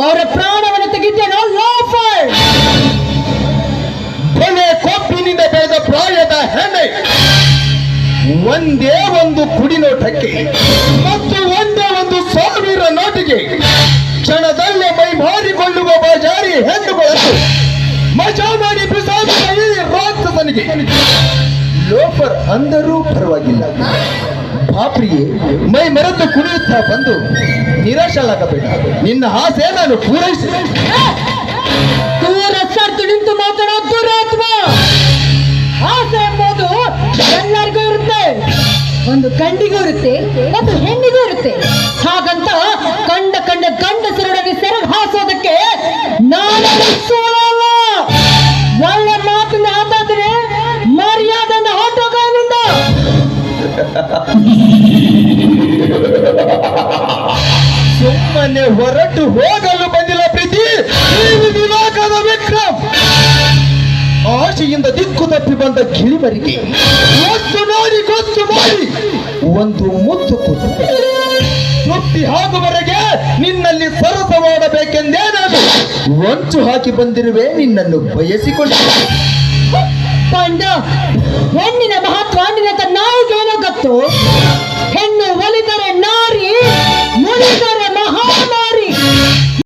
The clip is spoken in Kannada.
ಅವರ ಪ್ರಾಣವನ್ನು ತೆಗಿತೇನೋ ಲೋಫರ್. ಕೊನೆ ಕೊಪ್ಪಿನಿಂದ ಬೆಳೆದ ಪ್ರಾಯದ ಹೆಣ್ಣೆ ಒಂದೇ ಒಂದು ಕುಡಿನೋಟಕ್ಕೆ ಮತ್ತು ಒಂದೇ ಒಂದು 1000 ನೋಟಿಗೆ ಕ್ಷಣದಲ್ಲೇ ಮೈ ಮಾರಿಕೊಳ್ಳುವ ಬಾಜಾರಿ ಹೆಣ್ಣುಗಳನ್ನು ಮಜಾ ಮಾಡಿ ಬಿಸಾಡುವ ಈ ರಾಕ್ಷಸನಿಗೆ ಲೋಫರ್ ಅಂದರೂ ಪರವಾಗಿಲ್ಲ. ಪಾಪ್ರಿಯೇ ಮೈ ಮರೆತು ಕುಣಿಯುತ್ತಾ ಬಂದು ನಿರಾಶಾಗಬೇಡ. ನಿನ್ನ ಆಸೆ ನಾನು ಪೂರೈಸಿ. ದೂರ ಸರ್ದು ನಿಂತು ಮಾತಾಡೋ ದುರಾತ್ಮ. ಆಸೆ ಎಂಬುದು ಎಲ್ಲರಿಗೂ ಇರುತ್ತೆ, ಒಂದು ಗಂಡಿಗೂ ಇರುತ್ತೆ, ಒಂದು ಹೆಣ್ಣಿಗೂ ಇರುತ್ತೆ. ಹಾಗಂತ ಕಂಡ ಗಂಡಸರೊಡನೆ ಸೆರಗು ಹಾಸೋದಕ್ಕೆ ನಾನು ಸೋಲಲ್ಲ. ಒಳ್ಳೆ ಮಾತನ್ನ ಆತಾದ್ರೆ ಮರ್ಯಾದೆಯನ್ನು ಹೊಟ್ಟೋಗಲಿಂದ. ಸುಮ್ಮನೆ ಹೊರಟು ಹೋಗಲು ಬಂದಿಲ್ಲ ಪ್ರೀತಿ. ನೀವು ದಿವಾಕರ ವಿಕ್ರಮ್ ಆಶೆಯಿಂದ ದಿಕ್ಕು ತಪ್ಪಿ ಬಂದ ಗಿಳಿಮರಿಗೆ ಒತ್ತು ನೋಡಿ ಗೊತ್ತು ಮಾಡಿ ಒಂದು ಮುತ್ತು ಕೊಟ್ಟು ತೃಪ್ತಿ ಆಗುವವರೆಗೆ ನಿನ್ನಲ್ಲಿ ಸರಸ ಮಾಡಬೇಕೆಂದೇ ನಾನು ಹೊಂಚು ಹಾಕಿ ಬಂದಿರುವೆ. ನಿನ್ನನ್ನು ಬಯಸಿಕೊಂಡು ಪಂಡ ಹೆಣ್ಣಿನ ಮಹತ್ವ ನಿನ್ನ ನಾಯಿಗೇನೋ ಗೊತ್ತು.